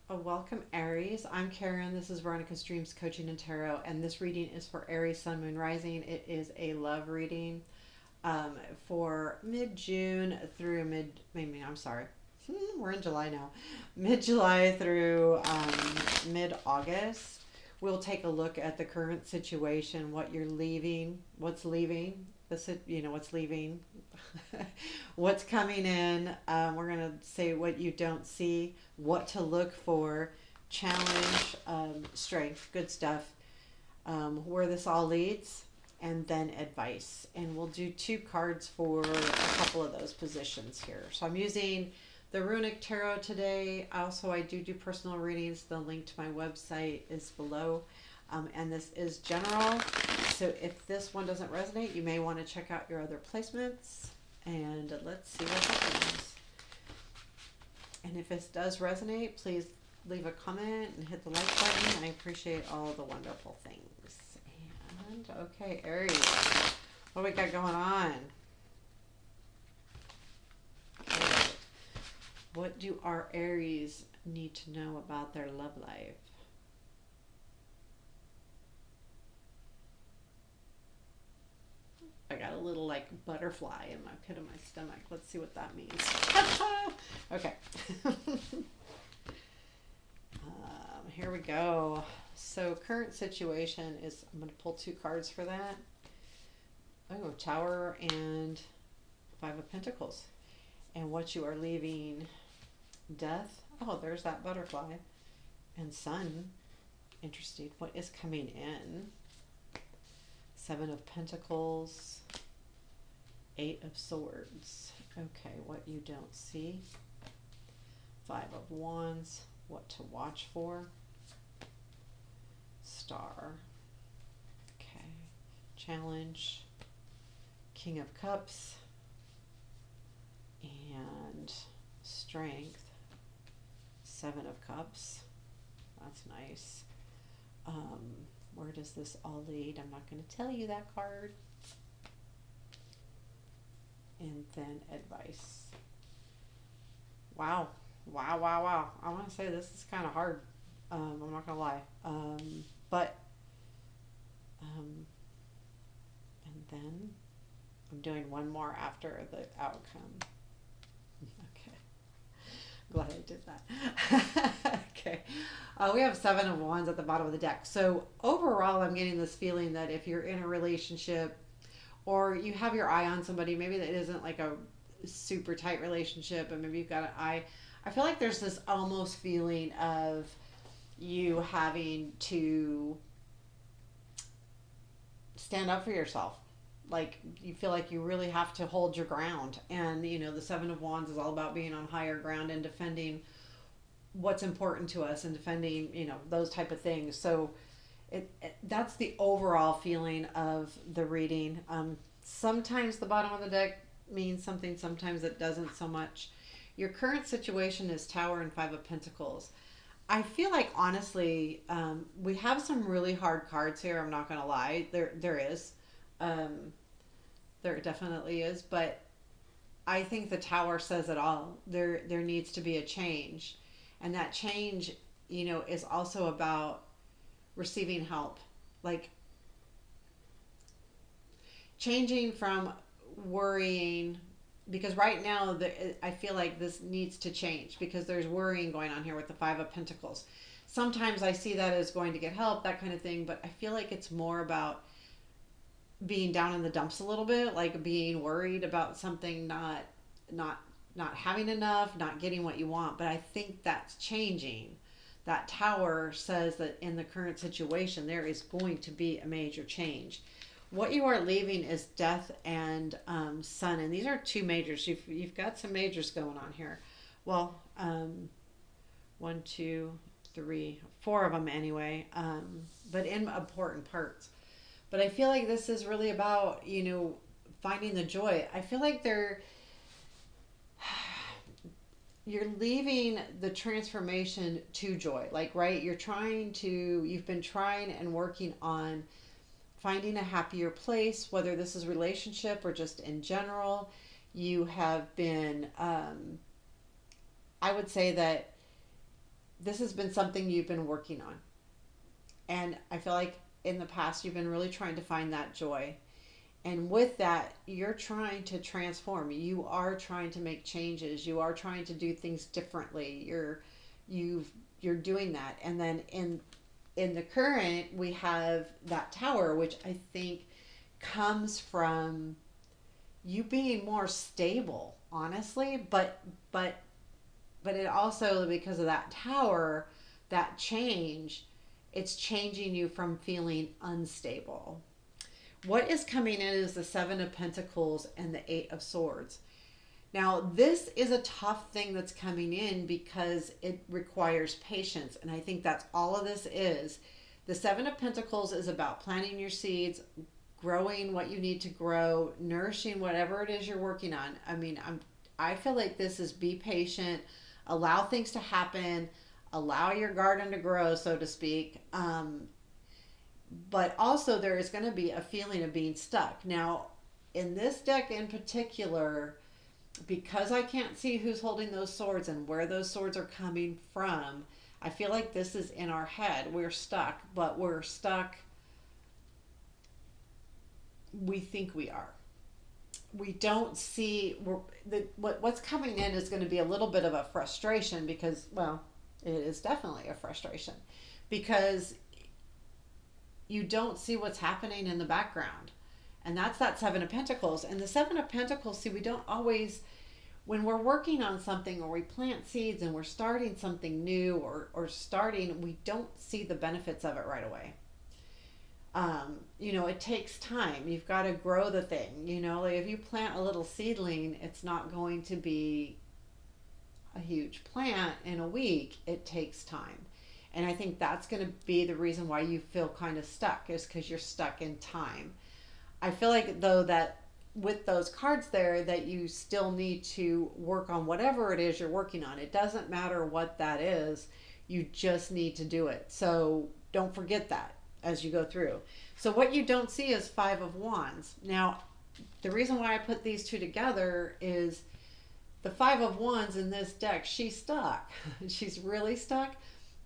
Welcome, Aries. I'm Karen. This is Veronica's Dreams Coaching and Tarot, and this reading is for Aries, Sun, Moon, Rising. It is a love reading um, for mid June through maybe, I'm sorry, we're in July now, mid July through mid August. We'll take a look at the current situation, what you're leaving, what's leaving, what's leaving, what's coming in. We're going to say what you don't see, what to look for, challenge, strength, good stuff, where this all leads, and then advice. And we'll do two cards for a couple of those positions here. So I'm using the Runik Tarot today. Also, I do personal readings. The link to my website is below. And this is general. So if this one doesn't resonate, you may want to check out your other placements. And let's see what happens. And if this does resonate, please leave a comment and hit the like button. I appreciate all the wonderful things. And okay, Aries, what do we got going on? Okay. What do our Aries need to know about their love life? I got a little like butterfly in my pit of my stomach. Let's see what that means. Okay. Here we go. So current situation is, I'm going to pull two cards for that. Oh, Tower and Five of Pentacles. And what you are leaving, Death. Oh, there's that butterfly. And Sun. Interesting. What is coming in? Seven of Pentacles. Eight of Swords. Okay, what you don't see. Five of Wands. What to watch for. Star. Okay. Challenge. King of Cups. And Strength. Seven of Cups. That's nice. Where does this all lead? I'm not going to tell you that card. And then advice. Wow. Wow, wow, wow. I want to say this is kind of hard. I'm not going to lie. But, and then I'm doing one more after the outcome. Okay. Glad I did that. Okay. We have Seven of Wands at the bottom of the deck. So overall, I'm getting this feeling that if you're in a relationship or you have your eye on somebody, maybe that isn't like a super tight relationship, and maybe you've got an eye. I feel like there's this almost feeling of you having to stand up for yourself. Like you feel like you really have to hold your ground. And, the Seven of Wands is all about being on higher ground and defending what's important to us and defending, those type of things. So that's the overall feeling of the reading. Sometimes the bottom of the deck means something, sometimes it doesn't so much. Your current situation is Tower and Five of Pentacles. I feel like honestly, we have some really hard cards here. I'm not gonna lie. There is, there definitely is. But I think the Tower says it all. There needs to be a change, and that change, is also about receiving help, like changing from worrying, because right now I feel like this needs to change because there's worrying going on here with the Five of Pentacles. Sometimes I see that as going to get help, that kind of thing, but I feel like it's more about being down in the dumps a little bit, like being worried about something not not having enough, not getting what you want. But I think that's changing. That Tower says that in the current situation there is going to be a major change. What you are leaving is Death and Sun, and these are two majors. You've got some majors going on here. Well, one, two, three, four of them anyway, but in important parts. But I feel like this is really about, finding the joy. I feel like you're leaving the transformation to joy. Like, right, you've been trying and working on finding a happier place, whether this is relationship or just in general. You have been, I would say that this has been something you've been working on. And I feel like in the past, you've been really trying to find that joy. And with that, you're trying to transform. You are trying to make changes. You are trying to do things differently. You've you're doing that. And then in the current, we have that tower, which I think comes from you being more stable, honestly. But but it also, because of that tower, that change, it's changing you from feeling unstable. What is coming in is the Seven of Pentacles and the Eight of Swords. Now, this is a tough thing that's coming in because it requires patience. And I think that's all of this is. The Seven of Pentacles is about planting your seeds, growing what you need to grow, nourishing whatever it is you're working on. I feel like this is be patient, allow things to happen, allow your garden to grow, so to speak. But also there is going to be a feeling of being stuck. Now, in this deck in particular, because I can't see who's holding those swords and where those swords are coming from, I feel like this is in our head. We're stuck, but we're stuck. We think we are. We don't see what's coming in is going to be a little bit of a frustration because, well, it is definitely a frustration because you don't see what's happening in the background. And that's that Seven of Pentacles. And the Seven of Pentacles, see, we don't always, when we're working on something or we plant seeds and we're starting something new or starting, we don't see the benefits of it right away. It takes time. You've got to grow the thing. Like if you plant a little seedling, it's not going to be a huge plant in a week. It takes time. And I think that's going to be the reason why you feel kind of stuck, is because you're stuck in time. I feel like, though, that with those cards there, that you still need to work on whatever it is you're working on. It doesn't matter what that is. You just need to do it. So don't forget that as you go through. So what you don't see is Five of Wands. Now, the reason why I put these two together is the Five of Wands in this deck, she's stuck. She's really stuck,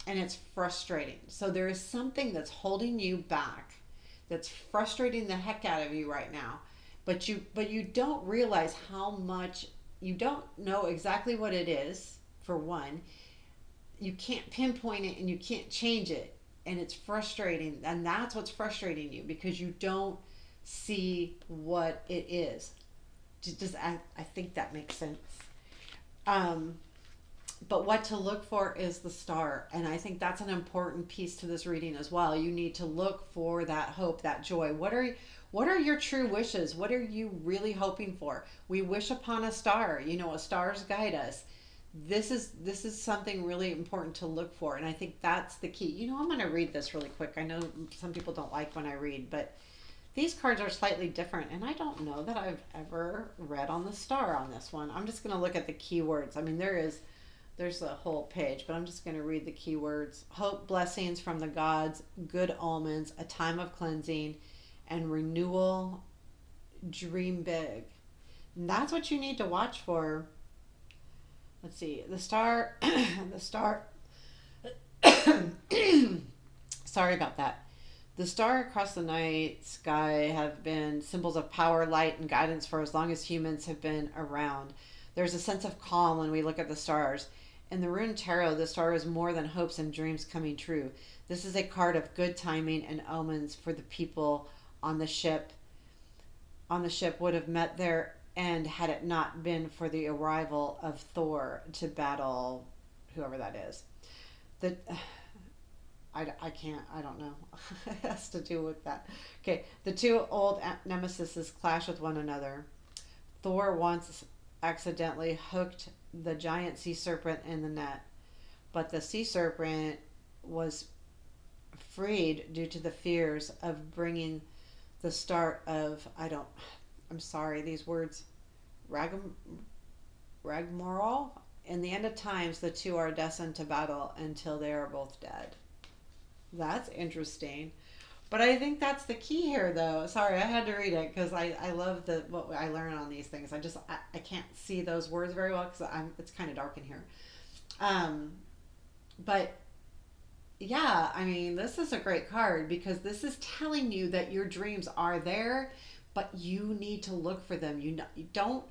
and it's frustrating. So there is something that's holding you back, that's frustrating the heck out of you right now. But you don't realize how much, you don't know exactly what it is, for one. You can't pinpoint it and you can't change it. And it's frustrating. And that's what's frustrating you, because you don't see what it is. I think that makes sense. Um, but what to look for is the star. And I think that's an important piece to this reading as well. You need to look for that hope, that joy. What are your true wishes? What are you really hoping for? We wish upon a star. Stars guide us. This is something really important to look for, and I think that's the key. I'm going to read this really quick. I know some people don't like when I read, but these cards are slightly different, and I don't know that I've ever read on the star on this one. I'm just going to look at the keywords. There's a whole page, but I'm just going to read the keywords. Hope, blessings from the gods, good omens, a time of cleansing, and renewal. Dream big. And that's what you need to watch for. Let's see. The star, the star. Sorry about that. The star across the night sky have been symbols of power, light, and guidance for as long as humans have been around. There's a sense of calm when we look at the stars. In the Rune Tarot, the star is more than hopes and dreams coming true. This is a card of good timing and omens for the people on the ship. On the ship would have met their end had it not been for the arrival of Thor to battle whoever that is. The I can't, I don't know. It has to do with that. Okay, the two old nemesises clash with one another. Thor once accidentally hooked the giant sea serpent in the net, but the sea serpent was freed due to the fears of bringing the start of, I'm sorry, these words, Ragmoral. In the end of times, the two are destined to battle until they are both dead. That's interesting. But I think that's the key here, though. Sorry, I had to read it because I love what I learn on these things. I can't see those words very well because it's kind of dark in here. But yeah, I mean, this is a great card because this is telling you that your dreams are there, but you need to look for them. You don't,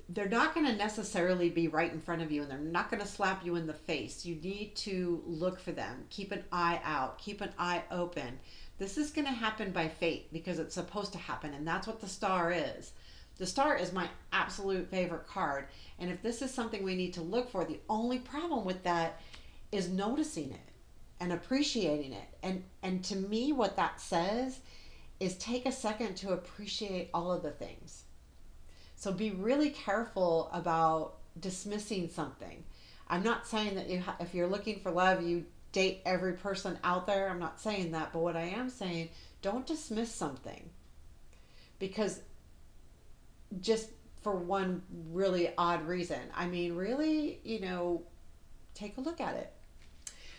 they're not going to necessarily be right in front of you, and they're not going to slap you in the face. You need to look for them. Keep an eye out, keep an eye open. This is going to happen by fate because it's supposed to happen, and that's what the star is. The star is my absolute favorite card. And if this is something we need to look for, the only problem with that is noticing it and appreciating it. And to me what that says is take a second to appreciate all of the things. So be really careful about dismissing something. I'm not saying that if you're looking for love, you date every person out there. I'm not saying that, but what I am saying, don't dismiss something because just for one really odd reason. I mean, really, take a look at it.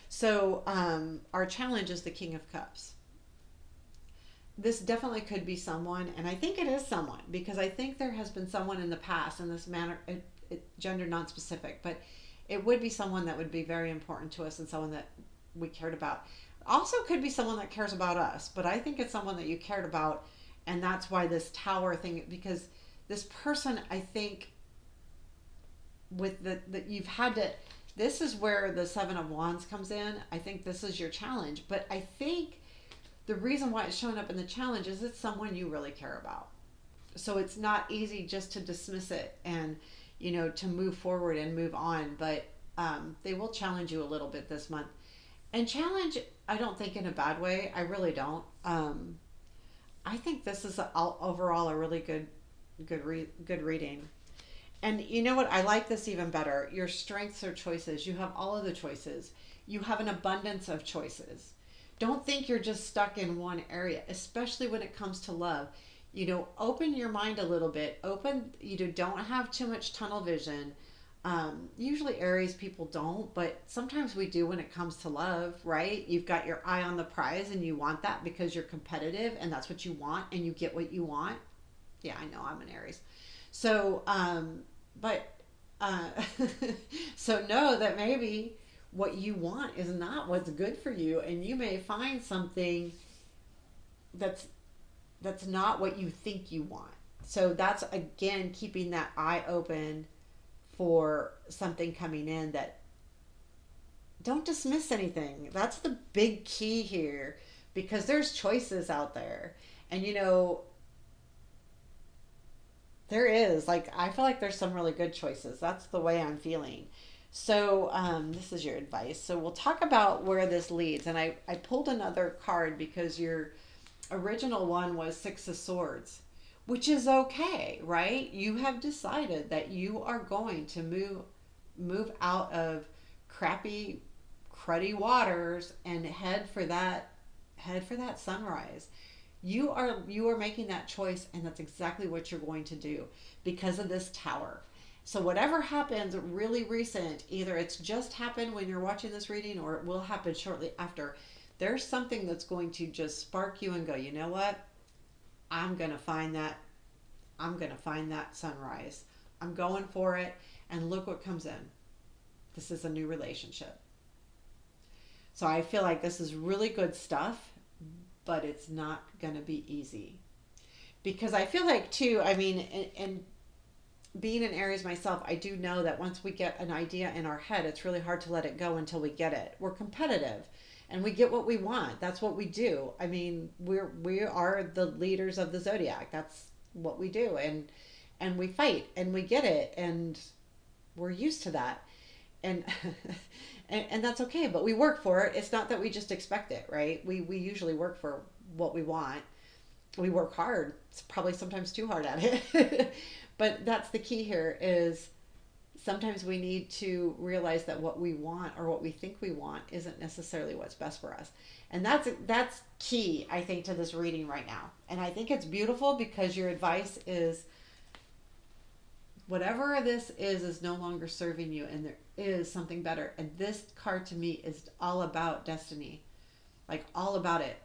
So, our challenge is the King of Cups. This definitely could be someone, and I think it is someone because I think there has been someone in the past in this manner, gender non-specific, but it would be someone that would be very important to us and someone that we cared about. Also, could be someone that cares about us, but I think it's someone that you cared about, and that's why this tower thing. Because this person, I think, with the you've had to. This is where the Seven of Wands comes in. I think this is your challenge, but I think the reason why it's showing up in the challenge is it's someone you really care about. So it's not easy just to dismiss it and, to move forward and move on. But they will challenge you a little bit this month. And challenge, I don't think in a bad way. I really don't. I think this is overall a really good reading. And you know what? I like this even better. Your strengths are choices. You have all of the choices. You have an abundance of choices. Don't think you're just stuck in one area, especially when it comes to love. Open your mind a little bit. Don't have too much tunnel vision. Usually Aries people don't, but sometimes we do when it comes to love, right? You've got your eye on the prize and you want that because you're competitive and that's what you want and you get what you want. Yeah, I know I'm an Aries. So, but, uh, so know that maybe what you want is not what's good for you, and you may find something that's that's not what you think you want. So that's again keeping that eye open for something coming in. That don't dismiss anything. That's the big key here because there's choices out there. And there is. Like, I feel like there's some really good choices. That's the way I'm feeling. So, this is your advice. So, we'll talk about where this leads. And I pulled another card because your original one was Six of Swords, which is okay, right? You have decided that you are going to move out of crappy, cruddy waters and head for that sunrise. You are making that choice, and that's exactly what you're going to do because of this tower. So whatever happens really recent, either it's just happened when you're watching this reading or it will happen shortly after, there's something that's going to just spark you and go, you know what? I'm going to find that. I'm going to find that sunrise. I'm going for it. And look what comes in. This is a new relationship. So I feel like this is really good stuff, but it's not going to be easy. Because I feel like, too, I mean, and being an Aries myself, I do know that once we get an idea in our head, it's really hard to let it go until we get it. We're competitive and we get what we want. That's what we do. I mean, we are the leaders of the zodiac. That's what we do. And we fight and we get it and we're used to that. And and that's okay, but we work for it. It's not that we just expect it, right? We usually work for what we want. We work hard. It's probably sometimes too hard at it. But that's the key here is sometimes we need to realize that what we want or what we think we want isn't necessarily what's best for us. And that's key, I think, to this reading right now. And I think it's beautiful because your advice is whatever this is no longer serving you and there is something better. And this card to me is all about destiny. Like all about it.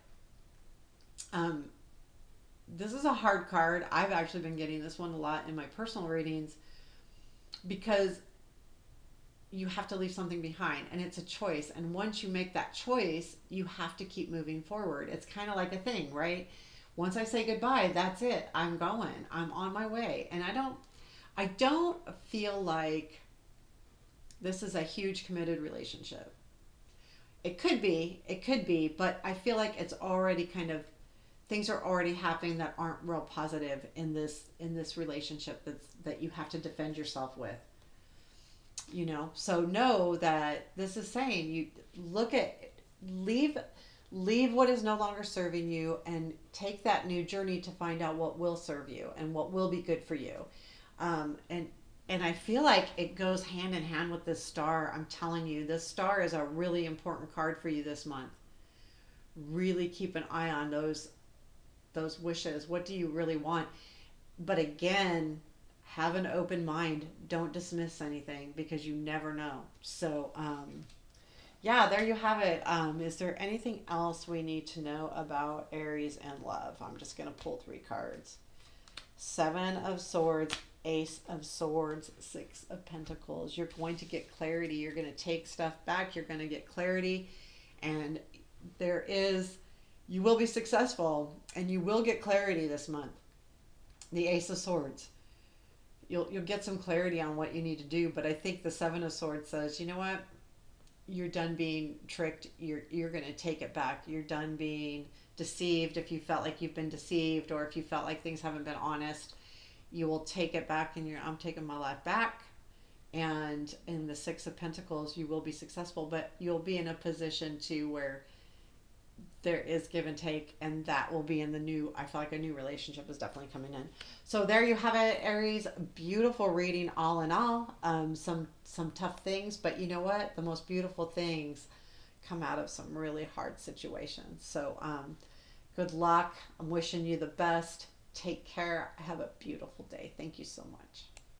Um this is a hard card. I've actually been getting this one a lot in my personal readings because you have to leave something behind, and it's a choice. And once you make that choice, you have to keep moving forward. It's kind of like a thing, right? Once I say goodbye, that's it. I'm going. I'm on my way. And I don't feel like this is a huge committed relationship. It could be, but I feel like it's already kind of, things are already happening that aren't real positive in this relationship that you have to defend yourself with. So know that this is saying, you look at, leave leave what is no longer serving you and take that new journey to find out what will serve you and what will be good for you. Um, and and I feel like it goes hand in hand with this star. I'm telling you, this star is a really important card for you this month. Really keep an eye on those wishes. What do you really want? But again, have an open mind. Don't dismiss anything because you never know. So, yeah, there you have it. Is there anything else we need to know about Aries and love? I'm just going to pull three cards. Seven of Swords, Ace of Swords, Six of Pentacles. You're going to get clarity. You're going to take stuff back. You're going to get clarity. And there is, you will be successful and you will get clarity this month. The Ace of Swords. You'll get some clarity on what you need to do, but I think the Seven of Swords says, you know what? You're done being tricked. You're going to take it back. You're done being deceived. If you felt like you've been deceived or if you felt like things haven't been honest, you will take it back and I'm taking my life back. And in the Six of Pentacles, you will be successful, but you'll be in a position to where there is give and take, and that will be in the new, I feel like a new relationship is definitely coming in. So there you have it, Aries. Beautiful reading all in all. Some tough things, but you know what, the most beautiful things come out of some really hard situations. So good luck. I'm wishing you the best. Take care. Have a beautiful day. Thank you so much.